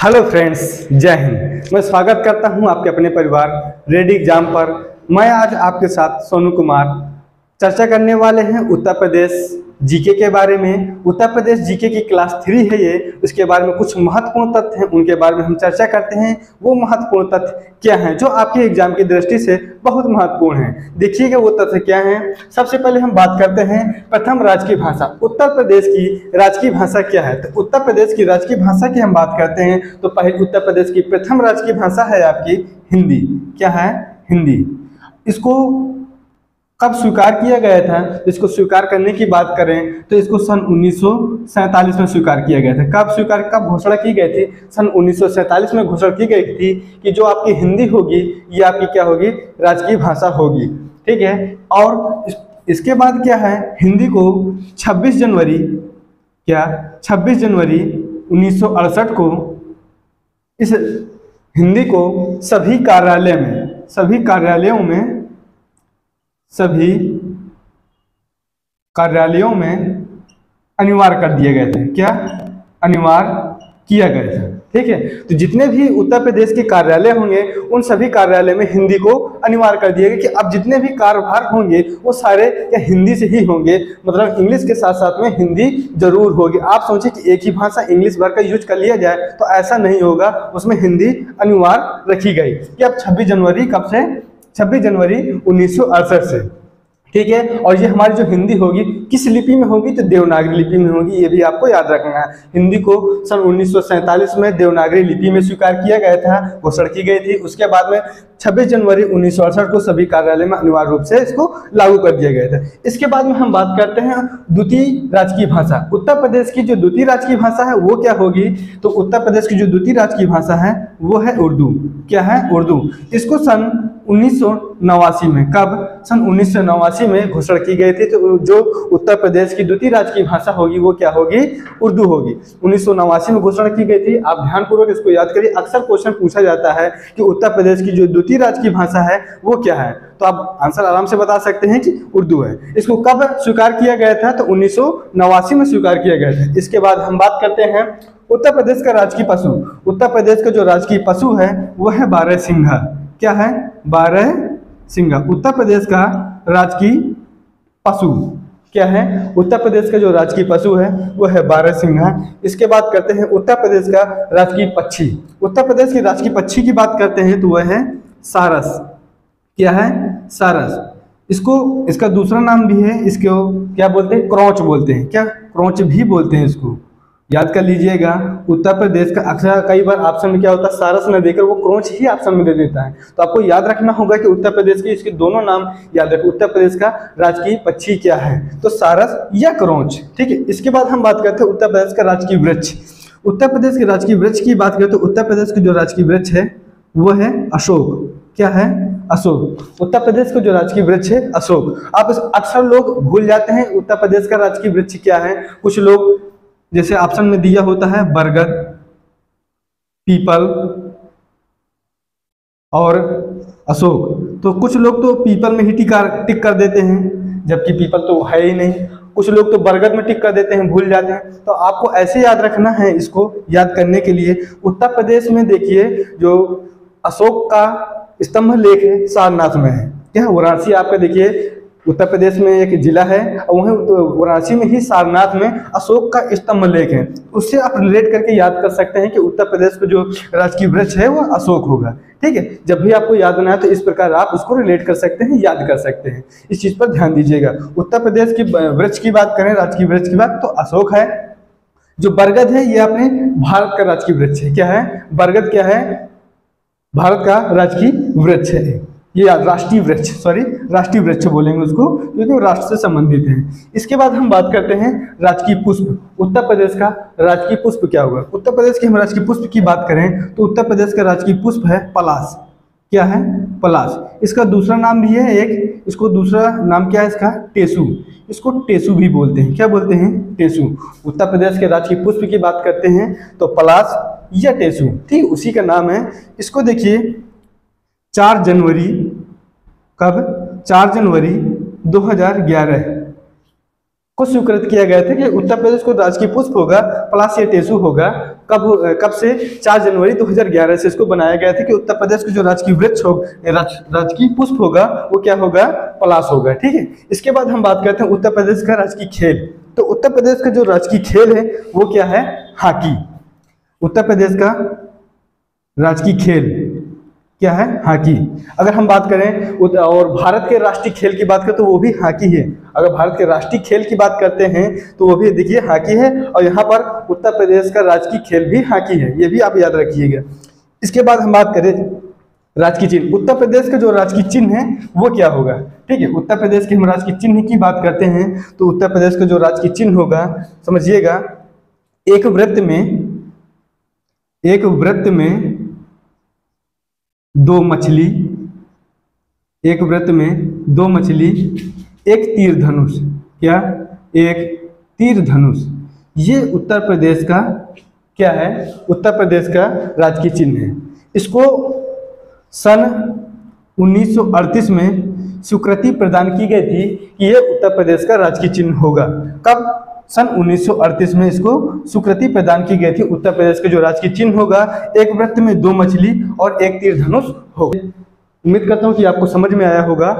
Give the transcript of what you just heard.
Hello friends, जय हिंद। मैं स्वागत करता हूं आपके अपने परिवार रेडी एग्जाम पर। मैं आज आपके साथ सोनू कुमार चर्चा करने वाले हैं उत्तर प्रदेश जीके के बारे में। उत्तर प्रदेश जीके की क्लास 3 है ये। उसके बारे में कुछ महत्वपूर्ण तथ्य हैं, उनके बारे में हम चर्चा करते हैं। वो महत्वपूर्ण तथ्य क्या हैं जो आपके एग्जाम की दृष्टि से बहुत महत्वपूर्ण हैं। देखिएगा वो तथ्य क्या हैं। सबसे पहले हम बात करते हैं प्रथम राजकीय भाषा। उत्तर प्रदेश की राजकीय भाषा क्या है? तो उत्तर प्रदेश की राजकीय भाषा की हम बात करते हैं तो पहले उत्तर प्रदेश की प्रथम राजकीय भाषा है आपकी हिंदी। क्या है? हिंदी। इसको कब स्वीकार किया गया था? इसको स्वीकार करने की बात करें तो इसको सन 1947 में स्वीकार किया गया था। कब घोषणा की गई थी? सन 1947 में घोषणा की गई थी कि जो आपकी हिंदी होगी ये आपकी क्या होगी? राजकीय भाषा होगी। ठीक है। और इसके बाद क्या है? हिंदी को 26 जनवरी 1968 को इस हिंदी को सभी कार्यालयों में अनिवार्य कर दिए गए थे। क्या? अनिवार्य किया गया था। ठीक है। तो जितने भी उत्तर प्रदेश के कार्यालय होंगे उन सभी कार्यालय में हिंदी को अनिवार्य कर दिया गया कि अब जितने भी कार्यभार होंगे वो सारे क्या हिंदी से ही होंगे। मतलब इंग्लिश के साथ साथ में हिंदी जरूर होगी। आप सोचें कि एक ही भाषा इंग्लिश भर का यूज कर लिया जाए तो ऐसा नहीं होगा, उसमें हिंदी अनिवार्य रखी गई कि अब 26 जनवरी कब से? 26 जनवरी 1968 से। ठीक है। और ये हमारी जो हिंदी होगी किस लिपि में होगी? तो देवनागरी लिपि में होगी। ये भी आपको याद रखना है। हिंदी को सन 1947 में देवनागरी लिपि में स्वीकार किया गया था, घोषणा की गई थी। उसके बाद में 26 जनवरी 1968 को सभी कार्यालय में अनिवार्य रूप से इसको लागू कर दिया गया था। इसके बाद में हम बात करते हैं द्वितीय राजकीय भाषा। उत्तर प्रदेश की जो द्वितीय राजकीय भाषा है वो क्या होगी? तो उत्तर प्रदेश की जो द्वितीय राजकीय भाषा है वो है उर्दू। क्या है? उर्दू। इसको सन 1989 में, कब? सन 1989 में घोषणा की गई थी। तो जो उत्तर प्रदेश की द्वितीय राजकीय भाषा होगी वो क्या होगी? उर्दू होगी। 1989 में घोषणा की गई थी। आप ध्यानपूर्वक इसको याद करिए। अक्सर क्वेश्चन पूछा जाता है कि उत्तर प्रदेश की जो द्वितीय राजकीय भाषा है वो क्या है, तो आप आंसर आराम से बता सकते हैं कि उर्दू है। इसको कब स्वीकार किया गया था? तो 1989 में स्वीकार किया गया था। इसके बाद हम बात करते हैं उत्तर प्रदेश का राजकीय पशु। उत्तर प्रदेश का जो राजकीय पशु है वो है बारहसिंघा। क्या है? बारहसिंघा। उत्तर प्रदेश का राजकीय पशु क्या है? उत्तर प्रदेश का जो राजकीय पशु है वो है बारहसिंघा। इसके बाद करते हैं उत्तर प्रदेश का राजकीय पक्षी। उत्तर प्रदेश के राजकीय पक्षी की बात करते हैं तो वह है सारस। क्या है? सारस। इसका दूसरा नाम भी है, इसको क्या बोलते हैं? क्रोच बोलते हैं। क्या? क्रोच भी बोलते हैं इसको। याद कर लीजिएगा। उत्तर प्रदेश का अक्सर कई बार ऑप्शन में क्या होता है? सारस न देकर वो क्रोच ही ऑप्शन में दे देता है। तो आपको याद रखना होगा कि उत्तर प्रदेश के इसके दोनों नाम याद रखें। उत्तर प्रदेश का राजकीय पक्षी क्या है? तो सारस या क्रोच। ठीक है। इसके बाद हम बात करते हैं उत्तर प्रदेश का राजकीय वृक्ष। उत्तर प्रदेश के राजकीय वृक्ष की बात करें तो उत्तर प्रदेश की जो राजकीय वृक्ष है वो है अशोक। क्या है? अशोक। उत्तर प्रदेश का जो राजकीय वृक्ष है अशोक। आप अक्सर लोग भूल जाते हैं उत्तर प्रदेश का राजकीय वृक्ष क्या है। कुछ लोग जैसे ऑप्शन में दिया होता है बरगद, पीपल और अशोक, तो कुछ लोग तो पीपल में ही टिक कर देते हैं, जबकि पीपल तो है ही नहीं। कुछ लोग तो बरगद में टिक कर देते हैं, भूल जाते हैं। तो आपको ऐसे याद रखना है। इसको याद करने के लिए उत्तर प्रदेश में देखिए जो अशोक का स्तंभ लेख है सारनाथ में है। क्या? वाराणसी आपका देखिए उत्तर प्रदेश में एक जिला है और वहीं वाराणसी में ही सारनाथ में अशोक का स्तंभ लेख है। उससे आप रिलेट करके याद कर सकते हैं कि उत्तर प्रदेश का जो राजकीय वृक्ष है वो अशोक होगा। ठीक है। जब भी आपको याद ना है तो इस प्रकार आप उसको रिलेट कर सकते हैं, याद कर सकते हैं। इस चीज पर ध्यान दीजिएगा। उत्तर प्रदेश की वृक्ष की बात करें, राजकीय वृक्ष की बात, तो अशोक है। जो बरगद है ये अपने भारत का राजकीय वृक्ष है। क्या है? बरगद क्या है? भारत का राजकीय वृक्ष है। ये राष्ट्रीय राष्ट्रीय वृक्ष बोलेंगे उसको क्योंकि राष्ट्र से संबंधित है। इसके बाद हम बात करते हैं राजकीय पुष्प। उत्तर प्रदेश का राजकीय पुष्प क्या होगा? उत्तर प्रदेश के हम राजकीय पुष्प की बात करें तो उत्तर प्रदेश का राजकीय पुष्प है पलाश। क्या है? पलाश। इसका दूसरा नाम भी है एक, इसको दूसरा नाम क्या है इसका? टेसू। इसको टेसू भी बोलते हैं। क्या बोलते हैं? टेसू। उत्तर प्रदेश के राजकीय पुष्प की बात करते हैं तो पलाश या टेसू, ठीक उसी का नाम है। इसको देखिए 4 जनवरी, कब? 4 जनवरी 2011 को स्वीकृत किया गया था कि उत्तर प्रदेश को राजकीय पुष्प होगा पलाश या टेसू होगा कब से 4 जनवरी 2011 से इसको बनाया गया था कि उत्तर प्रदेश का जो राजकीय वृक्ष हो, राजकीय पुष्प होगा वो क्या होगा, पलाश होगा। ठीक है, इसके बाद हम बात करते हैं उत्तर प्रदेश का राजकीय खेल। तो उत्तर प्रदेश का जो राजकीय खेल है वो क्या है, हॉकी। उत्तर प्रदेश का राजकीय खेल क्या है, हॉकी। अगर हम बात करें और भारत के राष्ट्रीय खेल की बात करें तो वो भी हॉकी है। अगर भारत के राष्ट्रीय खेल की बात करते हैं तो वो भी देखिए हॉकी है, और यहाँ पर उत्तर प्रदेश का राजकीय खेल भी हॉकी है, ये भी आप याद रखिएगा। इसके बाद हम बात करें राजकीय चिन्ह। उत्तर प्रदेश का जो राजकीय चिन्ह है वो क्या होगा। ठीक है, उत्तर प्रदेश के हम राजकीय चिन्ह की बात करते हैं तो उत्तर प्रदेश का जो राजकीय चिन्ह होगा, समझिएगा, एक वृत्त में दो मछली, एक वृत्त में दो मछली, एक तीर धनुष। क्या, एक तीर धनुष। ये उत्तर प्रदेश का क्या है, उत्तर प्रदेश का राजकीय चिन्ह है। इसको सन 1938 में स्वीकृति प्रदान की गई थी कि ये उत्तर प्रदेश का राजकीय चिन्ह होगा। कब, सन 1938 में इसको स्वीकृति प्रदान की गई थी। उत्तर प्रदेश का जो राजकीय चिन्ह होगा, एक वृत्त में दो मछली और एक तीर धनुष होगा। उम्मीद करता हूँ कि आपको समझ में आया होगा।